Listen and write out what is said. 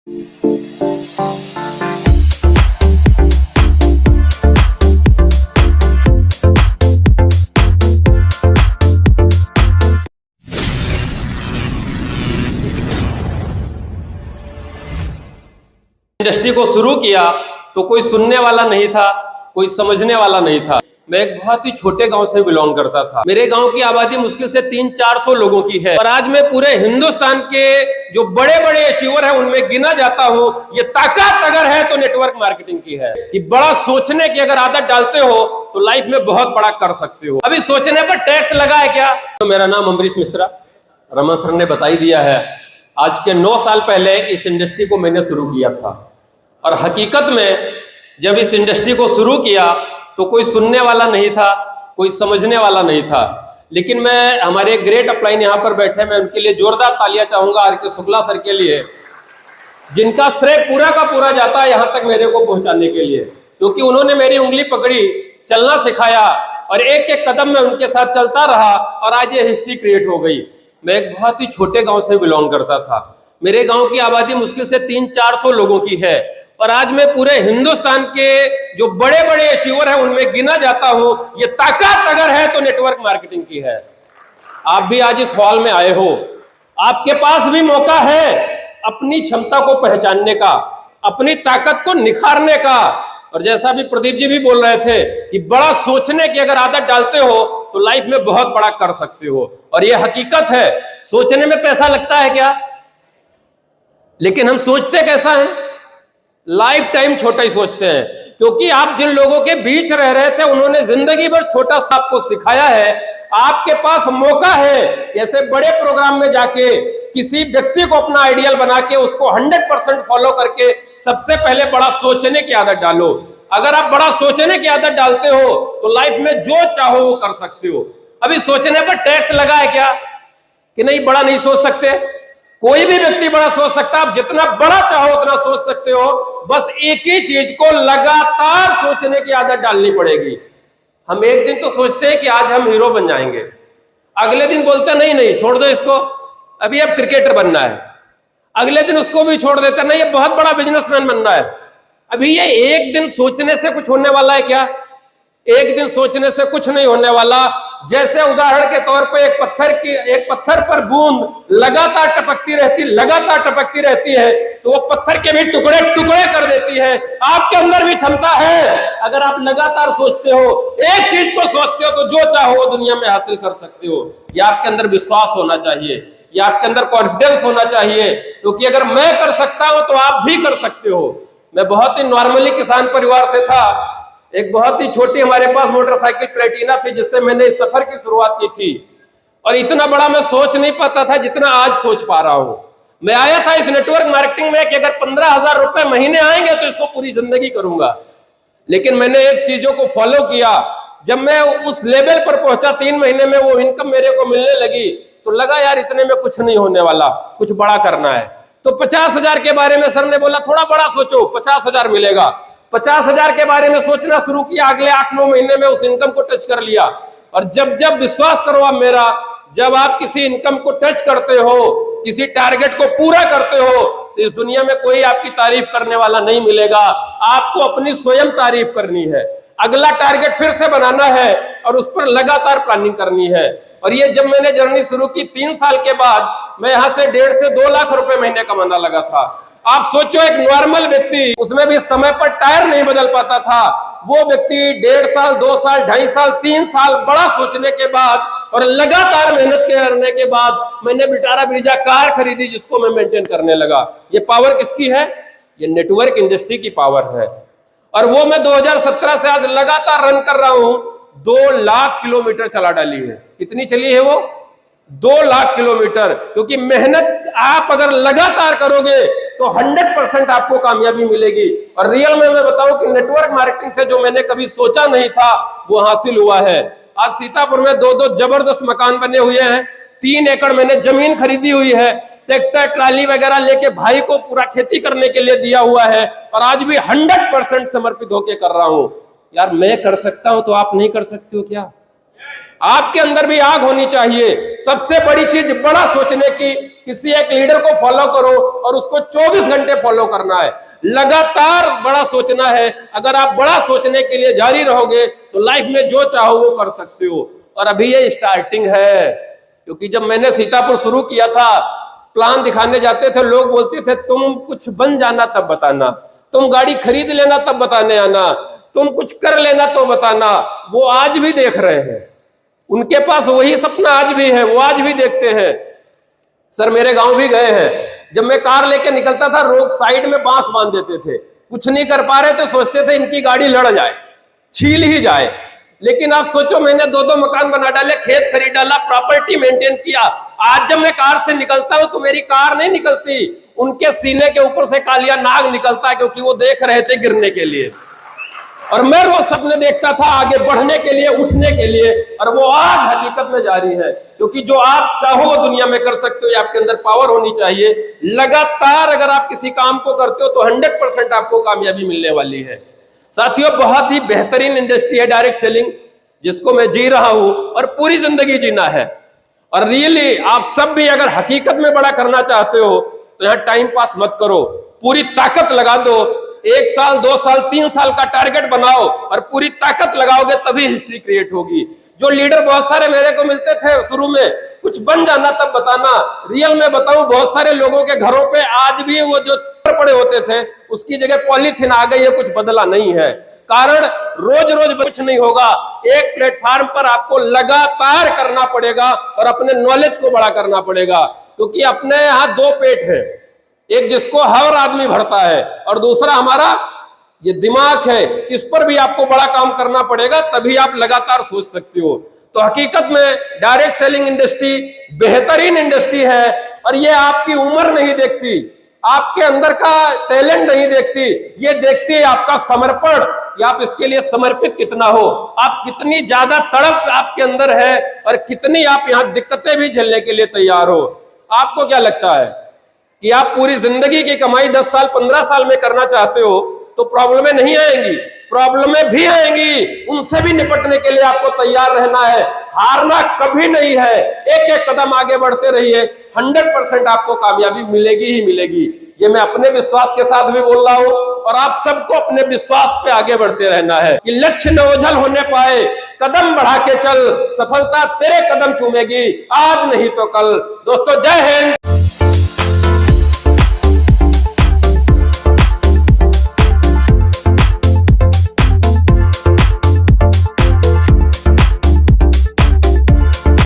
Industry को शुरू किया तो कोई सुनने वाला नहीं था, कोई समझने वाला नहीं था। मैं एक बहुत ही छोटे गांव से बिलोंग करता था। मेरे गांव की आबादी मुश्किल से 300-400 लोगों की है और आज मैं पूरे हिंदुस्तान के जो बड़े बड़े अचीवर हैं उनमें गिना जाता हूं। ये ताकत अगर है तो नेटवर्क मार्केटिंग की है कि बड़ा सोचने की अगर आदत डालते हो तो लाइफ में बहुत बड़ा कर सकते हो। अभी सोचने पर टैक्स लगा है क्या? तो मेरा नाम अमरीश मिश्रा, रमन सर ने बता ही दिया है। आज के 9 साल पहले इस इंडस्ट्री को मैंने शुरू किया था और हकीकत में जब इस इंडस्ट्री को शुरू किया तो कोई सुनने वाला नहीं था, कोई समझने वाला नहीं था। लेकिन मैं हमारे ग्रेट अपलाइन यहाँ पर बैठे, मैं उनके लिए जोरदार तालियां चाहूंगा आर.के. शुक्ला सर के लिए, जिनका श्रेय पूरा का पूरा जाता है यहाँ तक मेरे को पहुंचाने के लिए, क्योंकि उन्होंने मेरी उंगली पकड़ी, चलना सिखाया और एक एक कदम में उनके साथ चलता रहा और आज ये हिस्ट्री क्रिएट हो गई। मैं एक बहुत ही छोटे गाँव से बिलोंग करता था। मेरे गाँव की आबादी मुश्किल से 300-400 लोगों की है और आज मैं पूरे हिंदुस्तान के जो बड़े बड़े अचीवर हैं उनमें गिना जाता हूं। ये ताकत अगर है तो नेटवर्क मार्केटिंग की है। आप भी आज इस हॉल में आए हो, आपके पास भी मौका है अपनी क्षमता को पहचानने का, अपनी ताकत को निखारने का। और जैसा भी प्रदीप जी भी बोल रहे थे कि बड़ा सोचने की अगर आदत डालते हो तो लाइफ में बहुत बड़ा कर सकते हो और ये हकीकत है। सोचने में पैसा लगता है क्या? लेकिन हम सोचते कैसा है? लाइफ टाइम छोटा ही सोचते हैं, क्योंकि आप जिन लोगों के बीच रह रहे थे उन्होंने जिंदगी भर छोटा सा आपको सिखाया है। आपके पास मौका है ऐसे बड़े प्रोग्राम में जाके किसी व्यक्ति को अपना आइडियल बना के उसको 100% फॉलो करके सबसे पहले बड़ा सोचने की आदत डालो। अगर आप बड़ा सोचने की आदत डालते हो तो लाइफ में जो चाहो वो कर सकते हो। अभी सोचने पर टैक्स लगा है क्या कि नहीं? बड़ा नहीं सोच सकते? कोई भी व्यक्ति बड़ा सोच सकता है। आप जितना बड़ा चाहो उतना सोच सकते हो, बस एक ही चीज को लगातार सोचने की आदत डालनी पड़ेगी। हम एक दिन तो सोचते हैं कि आज हम हीरो बन जाएंगे, अगले दिन बोलते नहीं नहीं छोड़ दो इसको, अभी अब क्रिकेटर बनना है। अगले दिन उसको भी छोड़ देते नहीं, ये बहुत बड़ा बिजनेसमैन बनना है। अभी ये एक दिन सोचने से कुछ होने वाला है क्या? एक दिन सोचने से कुछ नहीं होने वाला। जैसे उदाहरण के तौर पे एक पत्थर पर बूंद लगातार टपकती रहती है तो वो पत्थर के भी टुकड़े टुकड़े कर देती है। आपके अंदर भी क्षमता है। अगर आप लगातार सोचते हो, एक चीज को सोचते हो, तो जो चाहो वो दुनिया में हासिल कर सकते हो। ये आपके अंदर विश्वास होना चाहिए, ये आपके अंदर कॉन्फिडेंस होना चाहिए, क्योंकि अगर मैं कर सकता हूं तो आप भी कर सकते हो। मैं बहुत ही नॉर्मली किसान परिवार से था। एक बहुत ही छोटी हमारे पास मोटरसाइकिल प्लेटिना थी जिससे मैंने इस सफर की शुरुआत की थी और इतना बड़ा मैं सोच नहीं पाता था जितना आज सोच पा रहा हूं। मैं आया था इस नेटवर्क मार्केटिंग में कि अगर 15,000 रुपए महीने आएंगे तो इसको पूरी जिंदगी करूंगा। लेकिन मैंने एक चीजों को फॉलो किया। जब मैं उस लेवल पर पहुंचा, 3 महीने में वो इनकम मेरे को मिलने लगी तो लगा यार इतने में कुछ नहीं होने वाला, कुछ बड़ा करना है। तो 50,000 के बारे में सर ने बोला थोड़ा बड़ा सोचो, 50,000 मिलेगा। 50,000 के बारे में सोचना शुरू किया। अगले 8-9 महीने में उस इनकम को टच कर लिया। और जब विश्वास करो आप मेरा, जब आप किसी इनकम को टच करते हो, किसी टारगेट को पूरा करते हो, तो इस दुनिया में कोई आपकी तारीफ करने वाला नहीं मिलेगा। आपको अपनी स्वयं तारीफ करनी है, अगला टारगेट फिर से बनाना है और उस पर लगातार प्लानिंग करनी है। और ये जब मैंने जर्नी शुरू की 3 साल के बाद, मैं यहाँ से 1.5 से 2 लाख रुपए महीने कमाना लगा था। आप सोचो, एक नॉर्मल व्यक्ति, उसमें भी समय पर टायर नहीं बदल पाता था, वो व्यक्ति 1.5 साल, 2 साल, 2.5 साल, 3 साल बड़ा सोचने के बाद और लगातार मेहनत करने के बाद मैंने विटारा ब्रीजा कार खरीदी जिसको मैं मेंटेन करने लगा। ये पावर किसकी है? ये नेटवर्क इंडस्ट्री की पावर है। और वो मैं 2017 से आज लगातार रन कर रहा हूं। 2 लाख किलोमीटर चला डाली है। कितनी चली है वो? 2 लाख किलोमीटर। क्योंकि मेहनत आप अगर लगातार करोगे तो 100% आपको कामयाबी मिलेगी। और रियल में मैं बताऊं कि नेटवर्क मार्केटिंग से जो मैंने कभी सोचा नहीं था वो हासिल हुआ है। आज सीतापुर में 2 जबरदस्त मकान बने हुए हैं। 3 एकड़ मैंने जमीन खरीदी हुई है। ट्रैक्टर ट्राली वगैरह लेके भाई को पूरा खेती करने के लिए दिया हुआ है और आज भी 100% समर्पित होकर कर रहा हूं। यार मैं कर सकता हूं तो आप नहीं कर सकते हो क्या? आपके अंदर भी आग होनी चाहिए। सबसे बड़ी चीज बड़ा सोचने की, किसी एक लीडर को फॉलो करो और उसको 24 घंटे फॉलो करना है, लगातार बड़ा सोचना है। अगर आप बड़ा सोचने के लिए जारी रहोगे तो लाइफ में जो चाहो वो कर सकते हो। और अभी ये स्टार्टिंग है, क्योंकि जब मैंने सीतापुर शुरू किया था, प्लान दिखाने जाते थे, लोग बोलते थे तुम कुछ बन जाना तब बताना, तुम गाड़ी खरीद लेना तब बताने आना, तुम कुछ कर लेना तो बताना। वो आज भी देख रहे हैं, उनके पास वही सपना आज भी है, वो आज भी देखते हैं। सर मेरे गांव भी गए हैं, जब मैं कार लेके निकलता था रोड साइड में बांस बांध देते थे, कुछ नहीं कर पा रहे तो सोचते थे इनकी गाड़ी लड़ जाए, छील ही जाए। लेकिन आप सोचो, मैंने 2-2 मकान बना डाले, खेत खरीद डाला, प्रॉपर्टी मेंटेन किया। आज जब मैं कार से निकलता हूं तो मेरी कार नहीं निकलती, उनके सीने के ऊपर से कालिया नाग निकलता है, क्योंकि वो देख रहे थे गिरने के लिए। और मैं रोज सपने देखता था आगे बढ़ने के लिए, उठने के लिए, और वो आज हकीकत में जारी है। क्योंकि जो आप चाहो वो दुनिया में कर सकते हो, ये आपके अंदर पावर होनी चाहिए। लगातार अगर आप किसी काम को करते हो तो 100% आपको कामयाबी मिलने वाली है। साथियों, बहुत ही बेहतरीन इंडस्ट्री है डायरेक्ट सेलिंग, जिसको मैं जी रहा हूं और पूरी जिंदगी जीना है। और रियली आप सब भी अगर हकीकत में बड़ा करना चाहते हो तो यहां टाइम पास मत करो, पूरी ताकत लगा दो। 1 साल 2 साल 3 साल का टारगेट बनाओ और पूरी ताकत लगाओगे, तभी हिस्ट्री क्रिएट होगी। जो लीडर बहुत सारे मेरे को मिलते थे शुरू में, कुछ बन जाना तब बताना, रियल में बताऊं बहुत सारे लोगों के घरों पे आज भी वो जो पड़े होते थे उसकी जगह पॉलीथीन आ गई है, कुछ बदला नहीं है। कारण रोज रोज कुछ नहीं होगा, एक प्लेटफॉर्म पर आपको लगातार करना पड़ेगा और अपने नॉलेज को बड़ा करना पड़ेगा। क्योंकि अपने यहाँ 2 पेट है, एक जिसको हर आदमी भरता है और दूसरा हमारा ये दिमाग है, इस पर भी आपको बड़ा काम करना पड़ेगा, तभी आप लगातार सोच सकते हो। तो हकीकत में डायरेक्ट सेलिंग इंडस्ट्री बेहतरीन इंडस्ट्री है। और ये आपकी उम्र नहीं देखती, आपके अंदर का टैलेंट नहीं देखती, ये देखती है आपका समर्पण, कि आप इसके लिए समर्पित कितना हो, आप कितनी ज्यादा तड़प आपके अंदर है और कितनी आप यहाँ दिक्कतें भी झेलने के लिए तैयार हो। आपको क्या लगता है कि आप पूरी जिंदगी की कमाई 10 साल 15 साल में करना चाहते हो तो प्रॉब्लमें नहीं आएंगी? प्रॉब्लमें भी आएंगी, उनसे भी निपटने के लिए आपको तैयार रहना है। हारना कभी नहीं है, एक एक कदम आगे बढ़ते रहिए, 100% आपको कामयाबी मिलेगी ही मिलेगी। ये मैं अपने विश्वास के साथ भी बोल रहा हूं और आप सबको अपने विश्वास पे आगे बढ़ते रहना है कि लक्ष्य न ओझल होने पाए, कदम बढ़ा के चल, सफलता तेरे कदम चूमेगी आज नहीं तो कल। दोस्तों, जय हिंद।